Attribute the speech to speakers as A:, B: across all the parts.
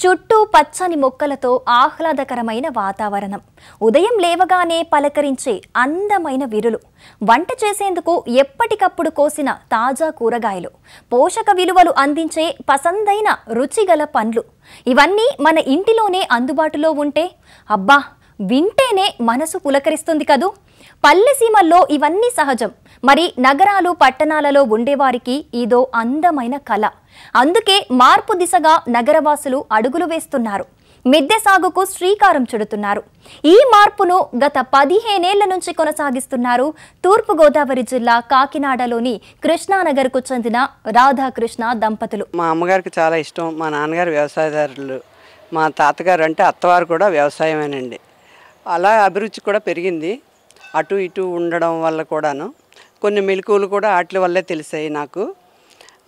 A: చుట్టూ పచ్చని మొక్కలతో ఆహ్లాదకరమైన వాతావరణం. ఉదయం లేవగానే పలకరించే అందమైన విరులు, వంట చేసేందుకు ఎప్పటికప్పుడు కోసిన తాజా కూరగాయలు, పోషక విలువలు అందించే పసందైన రుచిగల పండ్లు, ఇవన్నీ మన ఇంటిలోనే అందుబాటులో ఉంటే అబ్బా వింటేనే మనసు పులకరిస్తుంది కదూ. పల్లెసీమల్లో ఇవన్నీ సహజం. మరి నగరాలు పట్టణాలలో ఉండేవారికి ఇదో అందమైన కళ. అందుకే మార్పు దిశగా నగరవాసులు అడుగులు వేస్తున్నారు. మిద్దె సాగుకు శ్రీకారం చుడుతున్నారు. ఈ మార్పును గత 15 ఏళ్ల నుంచి కొనసాగిస్తున్నారు తూర్పుగోదావరి జిల్లా కాకినాడలోని కృష్ణానగర్కు చెందిన రాధాకృష్ణ దంపతులు.
B: మా అమ్మగారికి చాలా ఇష్టం. మా నాన్నగారు వ్యవసాయదారులు, మా తాతగారు అంటే అత్తవారు కూడా వ్యవసాయమేనండి. అలా అభిరుచి కూడా పెరిగింది. అటు ఇటు ఉండడం వల్ల కూడాను కొన్ని మెలకువలు కూడా వాటి వల్లే తెలిసాయి నాకు.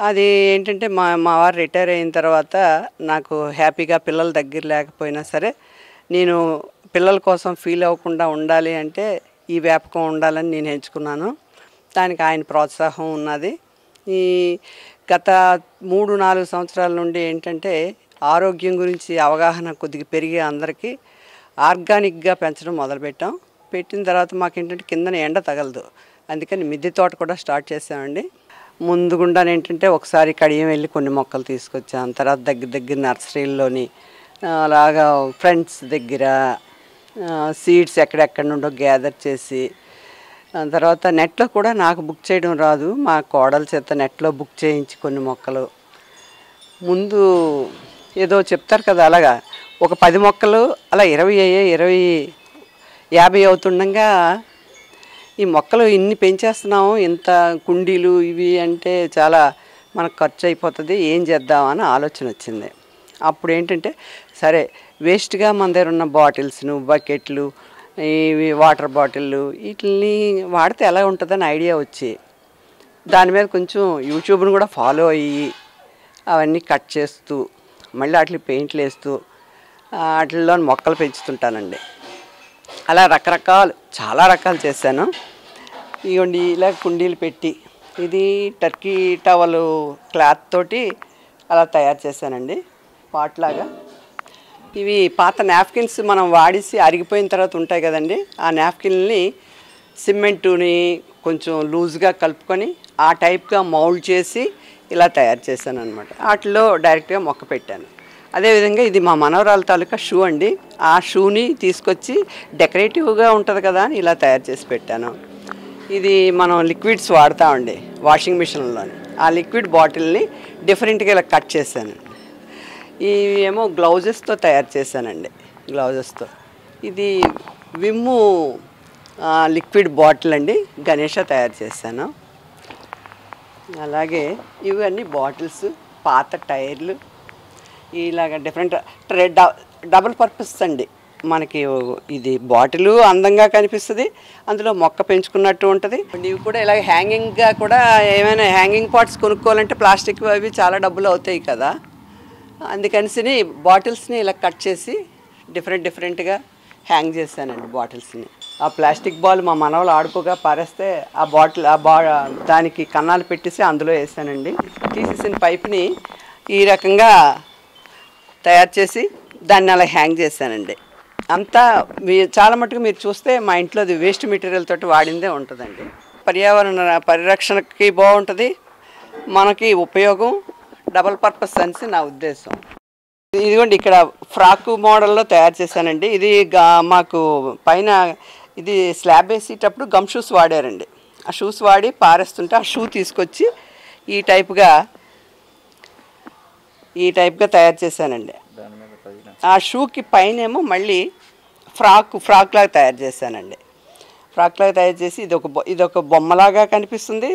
B: అది ఏంటంటే మా వారు రిటైర్ అయిన తర్వాత నాకు హ్యాపీగా పిల్లల దగ్గర లేకపోయినా సరే నేను పిల్లల కోసం ఫీల్ అవ్వకుండా ఉండాలి అంటే ఈ వ్యాపకం ఉండాలని నేను ఎంచుకున్నాను. దానికి ఆయన ప్రోత్సాహం ఉన్నది. ఈ గత 3-4 సంవత్సరాల నుండి ఏంటంటే ఆరోగ్యం గురించి అవగాహన కొద్దిగా పెరిగి అందరికీ ఆర్గానిక్గా పెంచడం మొదలుపెట్టాం. పెట్టిన తర్వాత మాకేంటంటే కిందన ఎండ తగలదు, అందుకని మిద్దె తోట కూడా స్టార్ట్ చేసామండి. ముందుగుండా ఏంటంటే ఒకసారి కడియం వెళ్ళి కొన్ని మొక్కలు తీసుకొచ్చాం. తర్వాత దగ్గర నర్సరీల్లోని అలాగా ఫ్రెండ్స్ దగ్గర సీడ్స్ ఎక్కడెక్కడ నుండో గ్యాదర్ చేసి, తర్వాత నెట్లో కూడా నాకు బుక్ చేయడం రాదు, మా కోడల చేత నెట్లో బుక్ చేయించి కొన్ని మొక్కలు ముందు ఏదో చెప్తారు కదా, అలాగా ఒక 10 మొక్కలు అలా 20 అయ్యాయి. 20-50 అవుతుండగా ఈ మొక్కలు ఇన్ని పెంచేస్తున్నాము, ఇంత కుండీలు ఇవి అంటే చాలా మనకు ఖర్చు అయిపోతుంది, ఏం చేద్దామని ఆలోచన వచ్చింది. అప్పుడు ఏంటంటే సరే వేస్ట్గా మన దగ్గర ఉన్న బాటిల్స్ను, బకెట్లు, ఇవి వాటర్ బాటిళ్ళు వీటిని వాడితే ఎలా ఉంటుందని ఐడియా వచ్చి దాని మీద కొంచెం యూట్యూబ్ను కూడా ఫాలో అయ్యి అవన్నీ కట్ చేస్తూ మళ్ళీ వాటికి పెయింట్లు వేస్తూ వాటిల్లో మొక్కలు పెంచుతుంటానండి. అలా చాలా రకాలు చేశాను. ఇవ్వండి ఇలా కుండీలు పెట్టి, ఇది టర్కీ టవల్ క్లాత్ తోటి అలా తయారు చేశానండి పాట్లాగా. ఇవి పాత నాప్కిన్స్ మనం వాడేసి అరిగిపోయిన తర్వాత ఉంటాయి కదండి, ఆ నాప్కిన్ని సిమెంటుని కొంచెం లూజ్గా కలుపుకొని ఆ టైప్గా మౌల్డ్ చేసి ఇలా తయారు చేశాను అనమాట. వాటిలో డైరెక్ట్గా మొక్క పెట్టాను. అదేవిధంగా ఇది మా మనవరాల తాలూకా షూ అండి. ఆ షూని తీసుకొచ్చి డెకరేటివ్గా ఉంటుంది కదా అని ఇలా తయారు చేసి పెట్టాను. ఇది మనం లిక్విడ్స్ వాడతామండి వాషింగ్ మిషన్లోని, ఆ లిక్విడ్ బాటిల్ని డిఫరెంట్గా ఇలా కట్ చేశాను. ఇవి ఏమో గ్లౌజెస్తో తయారు చేశానండి, గ్లౌజెస్తో. ఇది విమ్ము లిక్విడ్ బాటిల్ అండి, గణేష తయారు చేశాను. అలాగే ఇవన్నీ బాటిల్స్, పాత టైర్లు, ఇలాగ డిఫరెంట్ డబుల్ పర్పస్ అండి. మనకి ఇది బాటిల్ అందంగా కనిపిస్తుంది, అందులో మొక్క పెంచుకున్నట్టు ఉంటుంది. ఇవి కూడా ఇలాగ హ్యాంగింగ్గా కూడా ఏమైనా హ్యాంగింగ్ పాట్స్ కొనుక్కోవాలంటే ప్లాస్టిక్ అవి చాలా డబ్బులు అవుతాయి కదా, అందుకని బాటిల్స్ని ఇలా కట్ చేసి డిఫరెంట్గా హ్యాంగ్ చేశానండి బాటిల్స్ని. ఆ ప్లాస్టిక్ బాల్ మా మనవలు ఆడుకోగా పారేస్తే ఆ బాటిల్ దానికి కన్నాలు పెట్టేసి అందులో వేసానండి. తీసేసిన పైప్ని ఈ రకంగా తయారు చేసి దాన్ని అలా హ్యాంగ్ చేశానండి. అంతా చాలా మటుకు మీరు చూస్తే మా ఇంట్లో అది వేస్ట్ మెటీరియల్ తోటి వాడిందే ఉంటుందండి. పర్యావరణ పరిరక్షణకి బాగుంటుంది, మనకి ఉపయోగం, డబల్ పర్పస్ అని నా ఉద్దేశం. ఇదిగోండి ఇక్కడ ఫ్రాక్ మోడల్లో తయారు చేశానండి. ఇది మాకు పైన ఇది స్లాబ్ వేసేటప్పుడు గమ్ షూస్ వాడారండి. ఆ షూస్ వాడి పారేస్తుంటే ఆ షూ తీసుకొచ్చి ఈ టైప్గా తయారు చేశానండి. ఆ షూకి పైనేమో మళ్ళీ ఫ్రాక్ లాగా తయారు చేశానండి. ఫ్రాక్ లాగా తయారు చేసి ఇదొక బొమ్మలాగా కనిపిస్తుంది.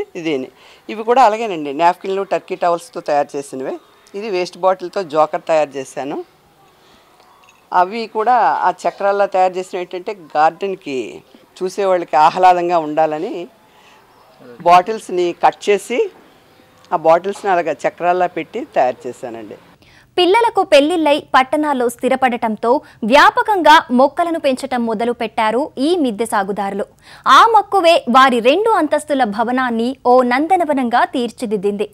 B: ఇవి కూడా అలాగేనండి, నాప్కిన్లు, టర్కీ టవల్స్తో తయారు చేసినవే. ఇది వేస్ట్ బాటిల్తో జోకర్ తయారు చేశాను. అవి కూడా ఆ చక్రాల్లో తయారు చేసినవి ఏంటంటే గార్డెన్కి చూసేవాళ్ళకి ఆహ్లాదంగా ఉండాలని బాటిల్స్ని కట్ చేసి ఆ బాటిల్స్ని అలాగా చక్రాల్లో పెట్టి తయారు చేశానండి.
A: పిల్లలకు పెళ్లిళ్లై పట్టణాల్లో స్థిరపడటంతో వ్యాపకంగా మొక్కలను పెంచటం మొదలు పెట్టారు ఈ మిద్దె సాగుదారులు. ఆ మక్కువే వారి 2 అంతస్తుల భవనాన్ని ఓ నందనవనంగా తీర్చిదిద్దింది.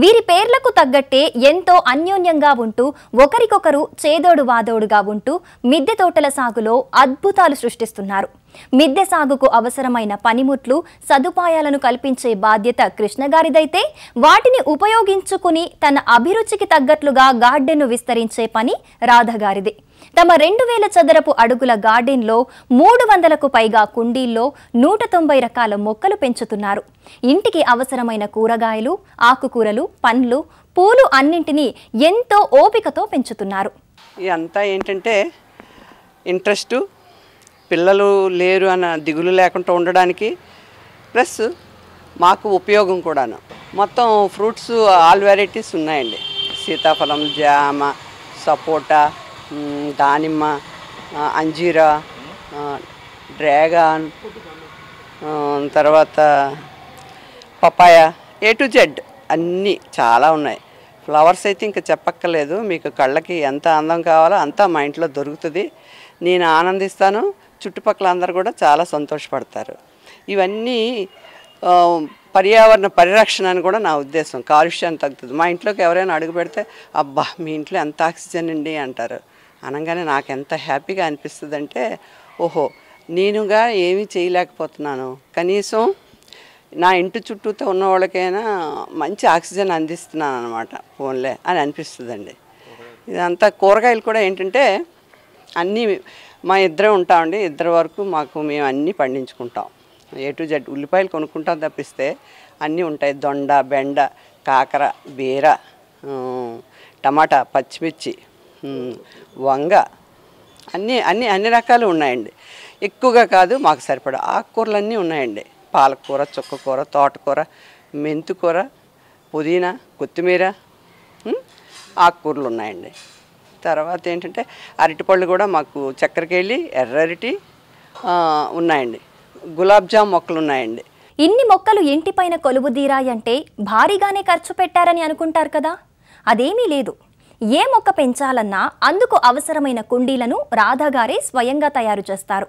A: వీరి పేర్లకు తగ్గట్టే ఎంతో అన్యోన్యంగా ఉంటూ ఒకరికొకరు చేదోడు వాదోడుగా ఉంటూ మిద్దె తోటల సాగులో అద్భుతాలు సృష్టిస్తున్నారు. మిద్దె సాగుకు అవసరమైన పనిముట్లు సదుపాయాలను కల్పించే బాధ్యత కృష్ణగారిదైతే వాటిని ఉపయోగించుకుని తన అభిరుచికి తగ్గట్లుగా గార్డెన్ను విస్తరించే పని రాధగారిది. తమ 2000 చదరపు అడుగుల గార్డెన్లో 300కు పైగా కుండీల్లో 190 రకాల మొక్కలు పెంచుతున్నారు. ఇంటికి అవసరమైన కూరగాయలు, ఆకుకూరలు, పండ్లు, పూలు అన్నింటినీ ఎంతో ఓపికతో పెంచుతున్నారు.
B: ఇదంతా ఏంటంటే ఇంట్రెస్టు, పిల్లలు లేరు అన్న దిగులు లేకుండా ఉండడానికి, ప్లస్ మాకు ఉపయోగం కూడాను. మొత్తం ఫ్రూట్స్ ఆల్ వెరైటీస్ ఉన్నాయండి. సీతాఫలం, జామ, సపోటా, దానిమ్మ, అంజీరా, డ్రాగన్, తర్వాత పపాయ, ఏ టు జెడ్ అన్నీ చాలా ఉన్నాయి. ఫ్లవర్స్ అయితే ఇంకా చెప్పక్కర్లేదు. మీకు కళ్ళకి ఎంత అందం కావాలో అంతా మా ఇంట్లో దొరుకుతుంది. నేను ఆనందిస్తాను, చుట్టుపక్కల అందరూ కూడా చాలా సంతోషపడతారు. ఇవన్నీ పర్యావరణ పరిరక్షణ అని కూడా నా ఉద్దేశం. కాలుష్యాన్ని తగ్గుతుంది. మా ఇంట్లోకి ఎవరైనా అడుగు పెడితే అబ్బా మీ ఇంట్లో ఎంత ఆక్సిజన్ అండి అంటారు. అనగానే నాకు ఎంత హ్యాపీగా అనిపిస్తుంది అంటే, ఓహో నేనుగా ఏమీ చేయలేకపోతున్నాను, కనీసం నా ఇంటి చుట్టూతో ఉన్న వాళ్ళకైనా మంచి ఆక్సిజన్ అందిస్తున్నాను అనమాట, ఫోన్లే అని అనిపిస్తుందండి. ఇదంతా కూరగాయలు కూడా ఏంటంటే అన్నీ మా ఇద్దరే ఉంటామండి. ఇద్దరి వరకు మేము అన్నీ పండించుకుంటాం. ఏ టు జెడ్ ఉల్లిపాయలు కొనుక్కుంటాం తప్పిస్తే అన్నీ ఉంటాయి. దొండ, బెండ, కాకర, బీర, టమాటా, పచ్చిమిర్చి, వంగ, అన్ని రకాలు ఉన్నాయండి. ఎక్కువగా కాదు, మాకు సరిపడా ఆకుకూరలు అన్నీ ఉన్నాయండి. పాలకూర, చుక్కకూర, తోటకూర, మెంతికూర, పుదీనా, కొత్తిమీర, ఆకుకూరలు ఉన్నాయండి. తర్వాత ఏంటంటే అరటిపళ్ళు కూడా మాకు చక్కెరకేళి, ఎర్రరటి ఉన్నాయండి. గులాబ్ జామ్ మొక్కలు ఉన్నాయండి.
A: ఇన్ని మొక్కలు ఇంటిపైన కొలువుదీరాయంటే భారీగానే ఖర్చు పెట్టారని అనుకుంటారు కదా. అదేమీ లేదు. ఏ మొక్క పెంచాలన్నా అందుకు అవసరమైన కుండీలను రాధాగారే స్వయంగా తయారు చేస్తారు.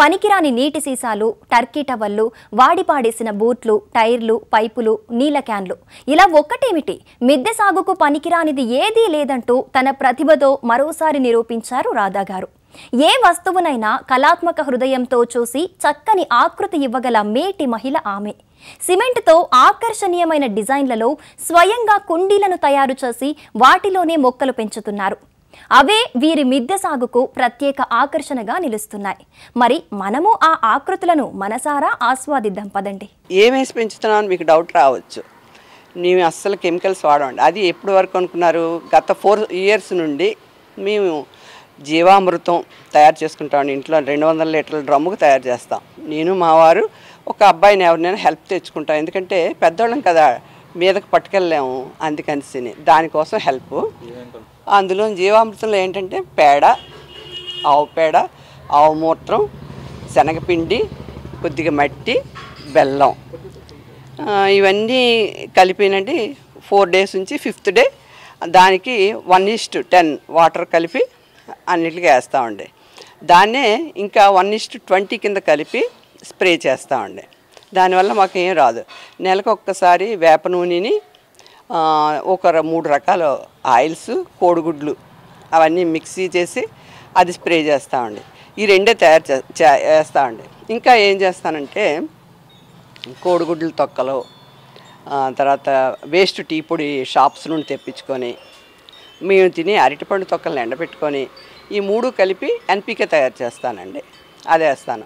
A: పనికిరాని నీటి సీసాలు, టర్కీ టవల్లు, వాడిపాడేసిన బూట్లు, టైర్లు, పైపులు, నీళ్ల క్యాన్లు, ఇలా ఒక్కటేమిటి మిద్దె సాగుకు పనికిరానిది ఏదీ లేదంటూ తన ప్రతిభతో మరోసారి నిరూపించారు రాధాగారు. ఏ వస్తువునైనా కళాత్మక హృదయంతో చూసి చక్కని ఆకృతి ఇవ్వగల మేటి మహిళ ఆమె. సిమెంట్తో ఆకర్షణీయమైన డిజైన్లలో స్వయంగా కుండీలను తయారు చేసి వాటిలోనే మొక్కలు పెంచుతున్నారు. అవే వీరి మిద్దె సాగుకు ప్రత్యేక ఆకర్షణగా నిలుస్తున్నాయి. మరి మనము ఆ ఆకృతులను మనసారా ఆస్వాదిద్దాం పదండి.
B: ఏమేసి పెంచుతున్నామని మీకు డౌట్ రావచ్చు. మేము అస్సలు కెమికల్స్ వాడమండి. అది ఎప్పటి వరకు అనుకున్నారు? గత 4 years నుండి మేము జీవామృతం తయారు చేసుకుంటామండి. ఇంట్లో 200 లీటర్ల డ్రమ్ముకు తయారు చేస్తాం. నేను మా వారు ఒక అబ్బాయిని ఎవరినైనా హెల్ప్ తెచ్చుకుంటాం. ఎందుకంటే పెద్దవాళ్ళం కదా, మీదకు పట్టుకెళ్ళలేము, అందుకని దానికోసం హెల్ప్. అందులో జీవామృతంలో ఏంటంటే పేడ, ఆవు పేడ, ఆవు మూత్రం, శనగపిండి, కొద్దిగా మట్టి, బెల్లం, ఇవన్నీ కలిపినండి 4 days నుంచి 5th day దానికి 1:10 వాటర్ కలిపి అన్నిటికీ వేస్తామండి. దాన్నే ఇంకా 1:20 కింద కలిపి స్ప్రే చేస్తామండి. దానివల్ల మాకు ఏం రాదు. నెలకు ఒక్కసారి వేప నూనెని, ఒక 3 రకాల ఆయిల్స్, కోడిగుడ్లు అవన్నీ మిక్సీ చేసి అది స్ప్రే చేస్తామండి. ఈ రెండే తయారు చేస్తామండి. ఇంకా ఏం చేస్తానంటే కోడిగుడ్ల తొక్కలు, తర్వాత వేస్ట్ టీ పొడి షాప్స్ నుండి తెప్పించుకొని మేము తిని అరటిపండు తొక్కలను ఎండబెట్టుకొని ఈ 3 కలిపి ఎన్పికే తయారు చేస్తానండి. అదే వేస్తాను.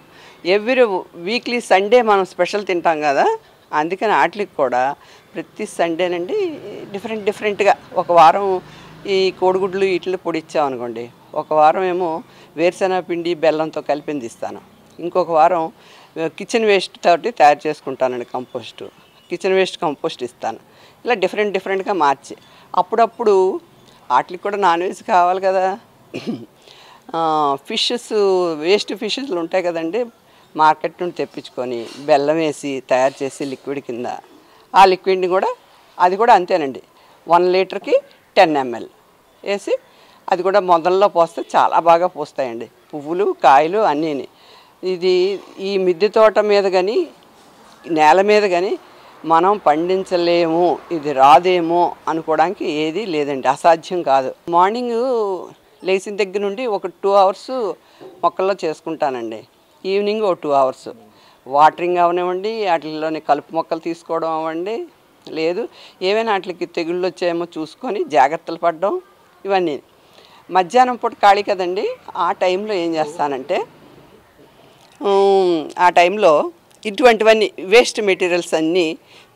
B: ఎవ్రీ వీక్లీ సండే మనం స్పెషల్ తింటాం కదా, అందుకని వాటికి కూడా ప్రతి సండేనండి డిఫరెంట్గా ఒక వారం ఈ కోడిగుడ్లు వీటిని పొడి ఇచ్చామనుకోండి, ఒక వారం ఏమో వేరుశెనగ పిండి బెల్లంతో కలిపింది ఇస్తాను, ఇంకొక వారం కిచెన్ వేస్ట్ తోటి తయారు చేసుకుంటానండి కంపోస్టు, కిచెన్ వేస్ట్ కంపోస్ట్ ఇస్తాను. ఇలా డిఫరెంట్గా మార్చి అప్పుడప్పుడు వాటికి కూడా నాన్ వెజ్ కావాలి కదా, ఫిషెస్ వేస్ట్ ఫిషెస్లు ఉంటాయి కదండి, మార్కెట్ నుండి తెప్పించుకొని బెల్లం వేసి తయారు చేసి లిక్విడ్ కింద, ఆ లిక్విడ్ని కూడా అది కూడా అంతేనండి 1 లీటర్కి 10 ml వేసి అది కూడా మొదల్లో పోస్తే చాలా బాగా పోస్తాయండి పువ్వులు, కాయలు అన్నీని. ఇది ఈ మిద్దె తోట మీద కానీ నేల మీద కానీ మనం పండించలేము, ఇది రాదేమో అనుకోవడానికి ఏది లేదండి, అసాధ్యం కాదు. మార్నింగ్ లేచిన దగ్గర నుండి ఒక 2 అవర్స్ మొక్కల్లో చేసుకుంటానండి. ఈవినింగ్ ఒక 2 అవర్స్ వాటరింగ్ అవనివ్వండి, వాటిల్లోని కలుపు మొక్కలు తీసుకోవడం అవ్వండి, లేదు ఏవైనా వాటికి తెగుళ్ళు వచ్చాయేమో చూసుకొని జాగ్రత్తలు పడడం, ఇవన్నీ. మధ్యాహ్నం పూట ఖాళీ కదండి, ఆ టైంలో ఏం చేస్తానంటే ఆ టైంలో ఇటువంటివన్నీ వేస్ట్ మెటీరియల్స్ అన్నీ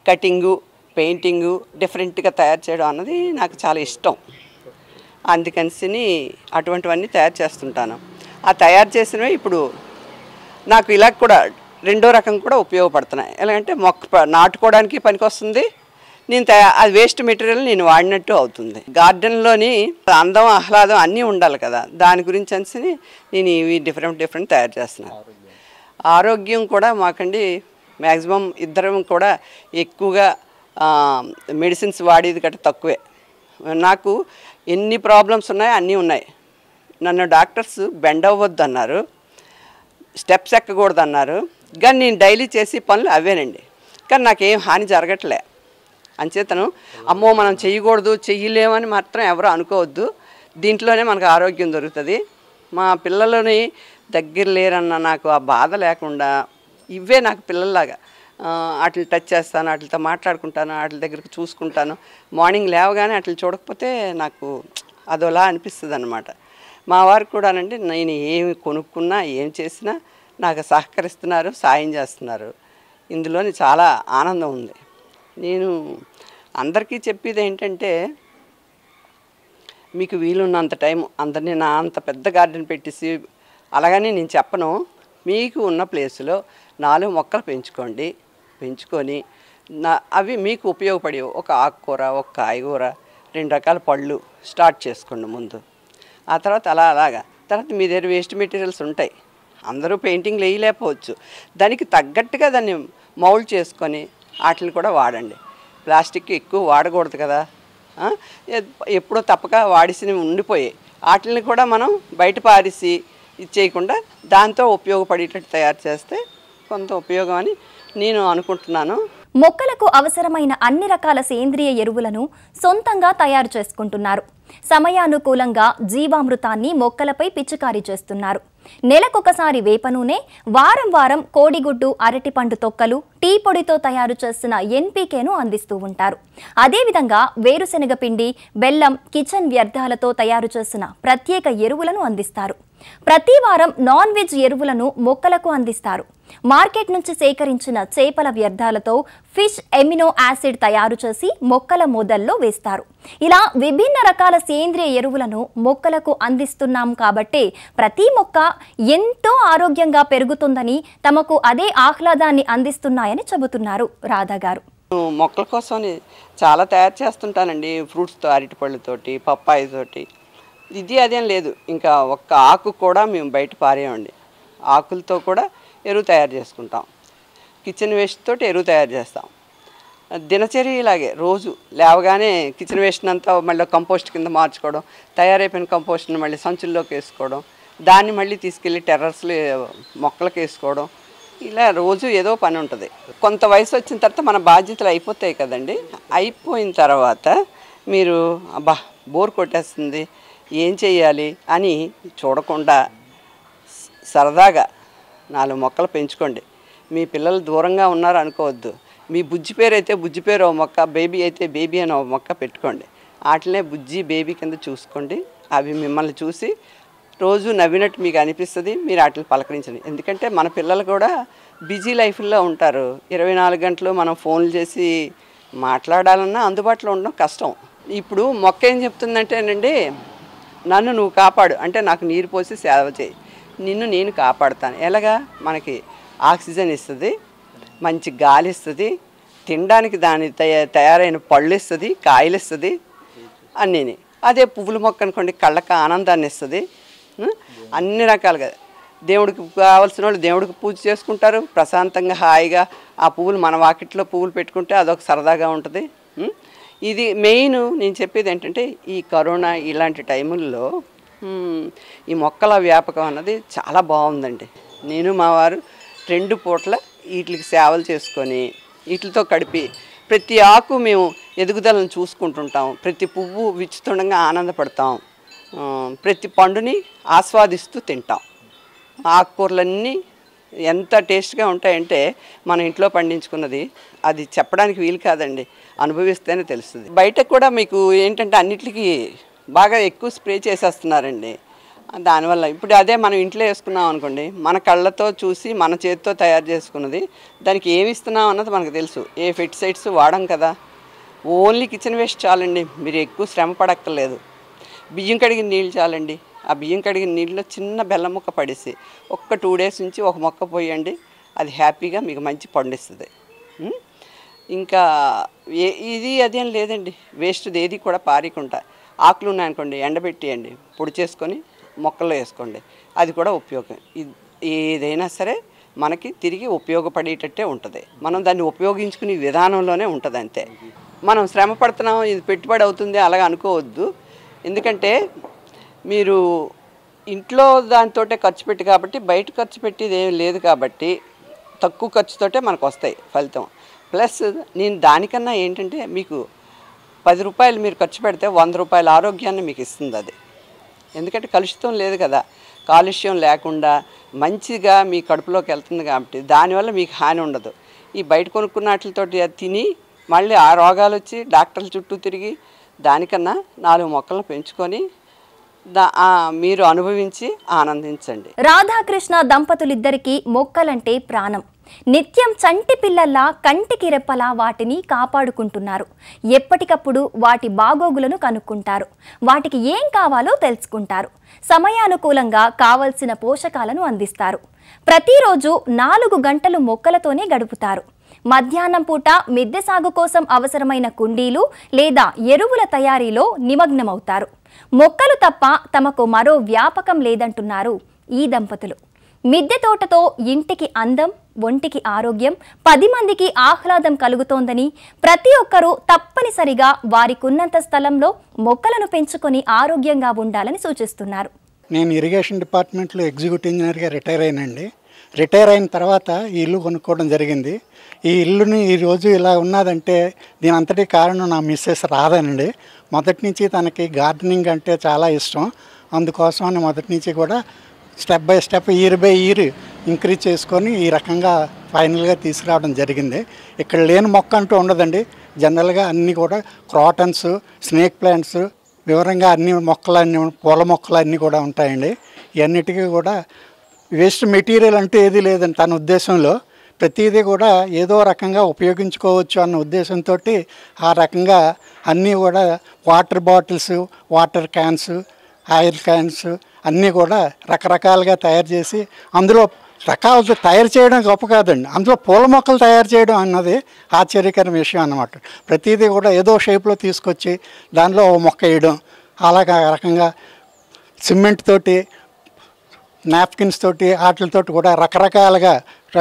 B: కటింగు, పెయింటింగు డిఫరెంట్గా తయారు చేయడం అన్నది నాకు చాలా ఇష్టం. అందుకని అటువంటివన్నీ తయారు చేస్తుంటాను. ఆ తయారు చేసినవి ఇప్పుడు నాకు ఇలా కూడా రెండో రకం కూడా ఉపయోగపడుతున్నాయి. ఎలాగంటే మొక్క నాటుకోవడానికి పనికొస్తుంది, నేను అది వేస్ట్ మెటీరియల్ నేను వాడినట్టు అవుతుంది. గార్డెన్లోని అందం ఆహ్లాదం అన్నీ ఉండాలి కదా, దాని గురించి అని నేను ఇవి డిఫరెంట్ తయారు చేస్తున్నాను. ఆరోగ్యం కూడా మాకండి మ్యాక్సిమం ఇద్దరం కూడా ఎక్కువగా మెడిసిన్స్ వాడేది గట్రా తక్కువే. నాకు ఎన్ని ప్రాబ్లమ్స్ ఉన్నాయో అన్నీ ఉన్నాయి. నన్ను డాక్టర్స్ బెండ్ అవ్వద్దు అన్నారు, స్టెప్స్ ఎక్కకూడదు అన్నారు, కానీ నేను డైలీ చేసే పనులు అవేనండి. కానీ నాకేం హాని జరగట్లే. అంచేతను అమ్మో మనం చెయ్యకూడదు, చెయ్యలేమని మాత్రం ఎవరు అనుకోవద్దు. దీంట్లోనే మనకు ఆరోగ్యం దొరుకుతుంది. మా పిల్లలని దగ్గర లేరన్న నాకు ఆ బాధ లేకుండా ఇవే నాకు పిల్లల్లాగా వాటిని టచ్ చేస్తాను, వాటితో మాట్లాడుకుంటాను, వాటి దగ్గరికి చూసుకుంటాను. మార్నింగ్ లేవగానే వాటిని చూడకపోతే నాకు అదోలా అనిపిస్తుంది అన్నమాట. మా వారికి కూడానండి నేను ఏమి కొనుక్కున్నా ఏం చేసినా నాకు సహకరిస్తున్నారు, సాయం చేస్తున్నారు. ఇందులోని చాలా ఆనందం ఉంది. నేను అందరికీ చెప్పేది ఏంటంటే, మీకు వీలున్నంత టైం అందరినీ నా అంత పెద్ద గార్డెన్ పెట్టేసి అలాగని నేను చెప్పను. మీకు ఉన్న ప్లేస్లో 4 మొక్కలు పెంచుకొని అవి మీకు ఉపయోగపడేవి. ఒక ఆకుకూర, ఒక కాయగూర, 2 రకాల పళ్ళు స్టార్ట్ చేసుకోండి ముందు. ఆ తర్వాత అలాగా తర్వాత మీ దగ్గర వేస్ట్ మెటీరియల్స్ ఉంటాయి, అందరూ పెయింటింగ్లు వేయలేకపోవచ్చు, దానికి తగ్గట్టుగా దాన్ని మౌల్డ్ చేసుకొని వాటిని కూడా వాడండి. ప్లాస్టిక్ ఎక్కువ వాడకూడదు కదా, ఎప్పుడో తప్పక వాడిసినవి ఉండిపోయాయి, వాటిని కూడా మనం బయట పారేసి ఇచ్చేయకుండా దాంతో ఉపయోగపడేటట్టు తయారు చేస్తే కొంత ఉపయోగం అని నేను అనుకుంటున్నాను.
A: మొక్కలకు అవసరమైన అన్ని రకాల సేంద్రియ ఎరువులను సొంతంగా తయారు చేసుకుంటున్నారు. సమయానుకూలంగా జీవామృతాన్ని మొక్కలపై పిచికారీ చేస్తున్నారు. నెలకొకసారి వేప నూనె, వారం వారం కోడిగుడ్డు, అరటిపండు తొక్కలు, టీ పొడితో తయారు చేసిన ఎన్పీకేను అందిస్తూ ఉంటారు. అదేవిధంగా వేరుశెనగ పిండి, బెల్లం, కిచెన్ వ్యర్థాలతో తయారు చేసిన ప్రత్యేక ఎరువులను అందిస్తారు. ప్రతి వారం నాన్ వెజ్ ఎరువులను మొక్కలకు అందిస్తారు. మార్కెట్ నుంచి సేకరించిన చేపల వ్యర్థాలతో ఫిష్ ఎమినో యాసిడ్ తయారు చేసి మొక్కల మొదల్లో వేస్తారు. ఇలా విభిన్న రకాల సేంద్రియ ఎరువులను మొక్కలకు అందిస్తున్నాం కాబట్టి ప్రతి మొక్క ఎంతో ఆరోగ్యంగా పెరుగుతుందని, తమకు అదే ఆహ్లాదాన్ని అందిస్తున్నాయని చెబుతున్నారు రాధా గారు.
B: మొక్కల కోసం చాలా తయారు చేస్తుంటానండి. ఫ్రూట్స్తో, అరటిపళ్ళతోటి, పప్పాయితోటి, ఇది అదేం లేదు. ఇంకా ఒక్క ఆకు కూడా మేము బయట పారేయండి. ఆకులతో కూడా ఎరువు తయారు చేసుకుంటాం. కిచెన్ వేస్ట్ తోటి ఎరువు తయారు చేస్తాం. దినచర్య ఇలాగే రోజు లేవగానే కిచెన్ వేస్ట్ అంతా మళ్ళీ కంపోస్ట్ కింద మార్చుకోవడం, తయారైపోయిన కంపోస్ట్ని మళ్ళీ సంచుల్లోకి వేసుకోవడం, దాన్ని మళ్ళీ తీసుకెళ్ళి టెర్రస్లో మొక్కలకు వేసుకోవడం, ఇలా రోజు ఏదో పని ఉంటుంది. కొంత వయసు వచ్చిన తర్వాత మన బాధ్యతలు అయిపోతాయి కదండి. అయిపోయిన తర్వాత మీరు అబ్బా బోర్ కొట్టేస్తుంది, ఏం చేయాలి అని చూడకుండా సరదాగా 4 మొక్కలు పెంచుకోండి. మీ పిల్లలు దూరంగా ఉన్నారు అనుకోవద్దు. మీ బుజ్జి పేరు అయితే బుజ్జి పేరు ఒక మొక్క, బేబీ అయితే బేబీ అని ఒక మొక్క పెట్టుకోండి. వాటినే బుజ్జి, బేబీ కింద చూసుకోండి. అవి మిమ్మల్ని చూసి రోజు నవ్వినట్టు మీకు అనిపిస్తుంది. మీరు వాటిని పలకరించండి. ఎందుకంటే మన పిల్లలు కూడా బిజీ లైఫ్లో ఉంటారు. 24 గంటలు మనం ఫోన్లు చేసి మాట్లాడాలన్నా అందుబాటులో ఉండడం కష్టం. ఇప్పుడు మొక్క ఏం చెప్తుందంటేనండి, నన్ను నువ్వు కాపాడు అంటే నాకు నీరు పోసి సేవ చేయి, నిన్ను నేను కాపాడుతాను. ఎలాగా మనకి ఆక్సిజన్ ఇస్తుంది, మంచి గాలి ఇస్తుంది, తినడానికి దాని తయారైన పళ్ళు ఇస్తుంది, కాయలు ఇస్తుంది అన్నీ. అదే పువ్వుల మొక్క అనుకోండి, కళ్ళకి ఆనందాన్ని ఇస్తుంది. అన్ని రకాలుగా దేవుడికి కావాల్సిన వాళ్ళు దేవుడికి పూజ చేసుకుంటారు, ప్రశాంతంగా హాయిగా ఆ పువ్వులు మన వాకిట్లో పువ్వులు పెట్టుకుంటే అదొక సరదాగా ఉంటుంది. ఇది మెయిన్. నేను చెప్పేది ఏంటంటే, ఈ కరోనా ఇలాంటి టైముల్లో ఈ మొక్కల వ్యాపకం అన్నది చాలా బాగుందండి. నేను మా వారు 2 పూట్ల వీటికి సేవలు చేసుకొని వీటితో కడిపి ప్రతి ఆకు మేము ఎదుగుదలను చూసుకుంటుంటాం, ప్రతి పువ్వు విచ్చుతుండగా ఆనందపడతాం, ప్రతి పండుని ఆస్వాదిస్తూ తింటాం. ఆకుకూరలన్నీ ఎంత టేస్ట్గా ఉంటాయంటే మన ఇంట్లో పండించుకున్నది అది చెప్పడానికి వీలు కాదండి, అనుభవిస్తేనే తెలుస్తుంది. బయట కూడా మీకు ఏంటంటే అన్నిటికీ బాగా ఎక్కువ స్ప్రే చేసేస్తున్నారండి. దానివల్ల ఇప్పుడు అదే మనం ఇంట్లో వేసుకున్నాం అనుకోండి, మన కళ్ళతో చూసి మన చేతితో తయారు చేసుకున్నది దానికి ఏమి ఇస్తున్నాం అన్నది మనకు తెలుసు. ఏ పెస్టిసైడ్స్ వాడం కదా, ఓన్లీ కిచెన్ వేస్ట్ చాలండి, మీరు ఎక్కువ శ్రమ పడక్కర్లేదు. బియ్యం కడిగిన నీళ్ళు చాలండి, ఆ బియ్యం కడిగిన నీళ్ళలో చిన్న బెల్లం ముక్క పడేసి ఒక్క 2 days నుంచి ఒక మొక్క పోయండి, అది హ్యాపీగా మీకు మంచి పండిస్తుంది. ఇంకా ఇది అదేం లేదండి, వేస్ట్ది ఏది కూడా పారీకుండా ఆకులు ఉన్నాయనుకోండి ఎండబెట్టియండి, పొడి చేసుకొని మొక్కల్లో వేసుకోండి, అది కూడా ఉపయోగం. ఏదైనా సరే మనకి తిరిగి ఉపయోగపడేటట్టే ఉంటుంది, మనం దాన్ని ఉపయోగించుకునే విధానంలోనే ఉంటుంది అంతే. మనం శ్రమ పడుతున్నాం ఇది పెట్టుబడి అవుతుంది అలాగ అనుకోవద్దు. ఎందుకంటే మీరు ఇంట్లో దానితోటే ఖర్చు పెట్టి కాబట్టి బయట ఖర్చు పెట్టేది ఏం లేదు కాబట్టి తక్కువ ఖర్చుతోటే మనకు వస్తాయి ఫలితం. ప్లస్ నేను దానికన్నా ఏంటంటే మీకు 10 రూపాయలు మీరు ఖర్చు పెడితే 100 రూపాయల ఆరోగ్యాన్ని మీకు ఇస్తుంది అది. ఎందుకంటే కలుషితం లేదు కదా, కాలుష్యం లేకుండా మంచిగా మీ కడుపులోకి వెళ్తుంది కాబట్టి దానివల్ల మీకు హాని ఉండదు. ఈ బయట కొనుక్కున్న వాటితోటి తిని మళ్ళీ ఆ రోగాలు వచ్చి డాక్టర్ల చుట్టూ తిరిగి దానికన్నా 4 మొక్కలను పెంచుకొని మీరు అనుభవించి ఆనందించండి.
A: రాధాకృష్ణ దంపతులిద్దరికీ మొక్కలంటే ప్రాణం. నిత్యం చంటి పిల్లల్లా కంటికి రెప్పలా వాటిని కాపాడుకుంటున్నారు. ఎప్పటికప్పుడు వాటి బాగోగులను కనుక్కుంటారు, వాటికి ఏం కావాలో తెలుసుకుంటారు, సమయానుకూలంగా కావలసిన పోషకాలను అందిస్తారు. ప్రతిరోజు 4 గంటలు మొక్కలతోనే గడుపుతారు. మధ్యాహ్నం పూట మిద్దె సాగు కోసం అవసరమైన కుండీలు లేదా ఎరువుల తయారీలో నిమగ్నమవుతారు. మొక్కలు తప్ప తమకు మరో వ్యాపకం లేదంటున్నారు ఈ దంపతులు. మిద్దె తోటతో ఇంటికి అందం, ఒంటికి ఆరోగ్యం, 10 మందికి ఆహ్లాదం కలుగుతోందని ప్రతి ఒక్కరూ తప్పనిసరిగా వారికున్నంత స్థలంలో మొక్కలను పెంచుకొని ఆరోగ్యంగా ఉండాలని సూచిస్తున్నారు.
C: నేను ఇరిగేషన్ డిపార్ట్మెంట్లో ఎగ్జిక్యూటివ్ ఇంజనీర్గా రిటైర్ అయినండి. రిటైర్ అయిన తర్వాత ఈ ఇల్లు కొనుక్కోవడం జరిగింది. ఈ ఇల్లుని ఈరోజు ఇలా ఉన్నదంటే దీని అంతటి కారణం నా మిస్సెస్ రాధానండి. మొదటి నుంచి తనకి గార్డెనింగ్ అంటే చాలా ఇష్టం. అందుకోసం మొదటి నుంచి కూడా step by step year by year increase చేసుకొని ఈ రకంగా ఫైనల్గా తీసుకురావడం జరిగింది. ఇక్కడ లేని మొక్క అంటూ ఉండదండి. జనరల్గా అన్నీ కూడా క్రాటన్స్, స్నేక్ ప్లాంట్స్, వివరంగా అన్ని మొక్కలన్నీ పూల మొక్కలు అన్నీ కూడా ఉంటాయండి. ఇవన్నిటికీ కూడా వేస్ట్ మెటీరియల్ అంటే ఏది లేదండి తన ఉద్దేశంలో. ప్రతిదీ కూడా ఏదో రకంగా ఉపయోగించుకోవచ్చు అన్న ఉద్దేశంతో ఆ రకంగా అన్నీ కూడా water bottles, water cans, oil cans అన్నీ కూడా రకరకాలుగా తయారు చేసి అందులో రకాలు తయారు చేయడం గొప్ప కాదండి, అందులో పూల మొక్కలు తయారు చేయడం అన్నది ఆశ్చర్యకరమైన విషయం అన్నమాట. ప్రతిదీ కూడా ఏదో షేప్లో తీసుకొచ్చి దానిలో మొక్క వేయడం, అలాగా రకంగా సిమెంట్ తోటి, నాప్కిన్స్ తోటి, వాటితోటి కూడా రకరకాలుగా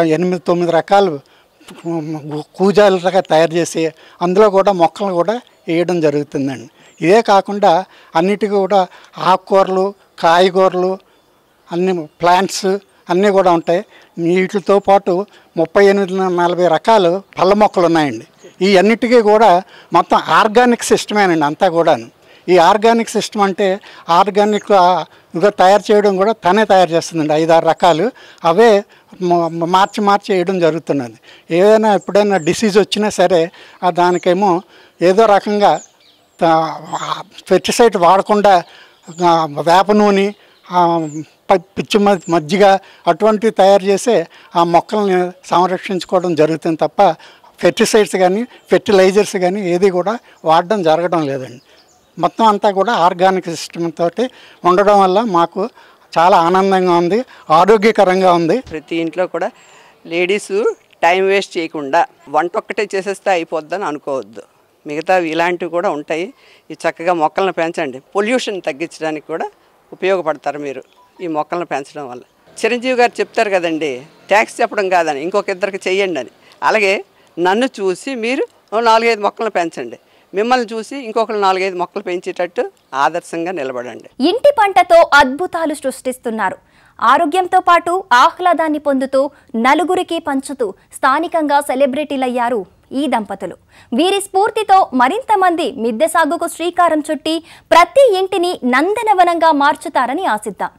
C: 8-9 రకాలు కూజాలుగా తయారు చేసి అందులో కూడా మొక్కలు కూడా వేయడం జరుగుతుందండి. ఇదే కాకుండా అన్నిటికీ కూడా ఆకుకూరలు, కాయగూరలు, అన్ని ప్లాంట్స్ అన్నీ కూడా ఉంటాయి. వీటితో పాటు 38-40 రకాలు పళ్ళ మొక్కలు ఉన్నాయండి. ఈ అన్నిటికీ కూడా మొత్తం ఆర్గానిక్ సిస్టమేనండి అంతా కూడాను. ఈ ఆర్గానిక్ సిస్టమ్ అంటే ఆర్గానిక్గా తయారు చేయడం కూడా తనే తయారు చేస్తుందండి. 5-6 రకాలు అవే మార్చి వేయడం జరుగుతున్నది. ఏదైనా ఎప్పుడైనా డిసీజ్ వచ్చినా సరే దానికేమో ఏదో రకంగా పెస్టిసైడ్ వాడకుండా వేప నూనె, పిచ్చి మజ్జిగ అటువంటివి తయారు చేసే ఆ మొక్కల్ని సంరక్షించుకోవడం జరుగుతుంది తప్ప పెస్టిసైడ్స్ కానీ ఫెర్టిలైజర్స్ కానీ ఏది కూడా వాడడం జరగడం లేదండి. మొత్తం అంతా కూడా ఆర్గానిక్ సిస్టమ్ తోటి ఉండడం వల్ల మాకు చాలా ఆనందంగా ఉంది, ఆరోగ్యకరంగా ఉంది.
B: ప్రతి ఇంట్లో కూడా లేడీసు టైం వేస్ట్ చేయకుండా వంట ఒక్కటే చేసేస్తే అయిపోద్దని అనుకోవద్దు. మిగతావి ఇలాంటివి కూడా ఉంటాయి. ఈ చక్కగా మొక్కలను పెంచండి, పొల్యూషన్ తగ్గించడానికి కూడా ఉపయోగపడతారు మీరు ఈ మొక్కలను పెంచడం వల్ల. చిరంజీవి గారు చెప్తారు కదండి, ట్యాక్స్ చెప్పడం కాదని, ఇంకొక ఇద్దరికి చెయ్యండి అని. అలాగే నన్ను చూసి మీరు 4-5 మొక్కలను పెంచండి, మిమ్మల్ని చూసి ఇంకొకరు 4-5 మొక్కలు పెంచేటట్టు ఆదర్శంగా నిలబడండి.
A: ఇంటి పంటతో అద్భుతాలు సృష్టిస్తున్నారు. ఆరోగ్యంతో పాటు ఆహ్లాదాన్ని పొందుతూ నలుగురికి పంచుతూ స్థానికంగా సెలబ్రిటీలయ్యారు ఈ దంపతులు. వీరి స్ఫూర్తితో మరింత మంది మిద్దె సాగుకు శ్రీకారం చుట్టి ప్రతి ఇంటిని నందనవనంగా మార్చుతారని ఆశిద్దాం.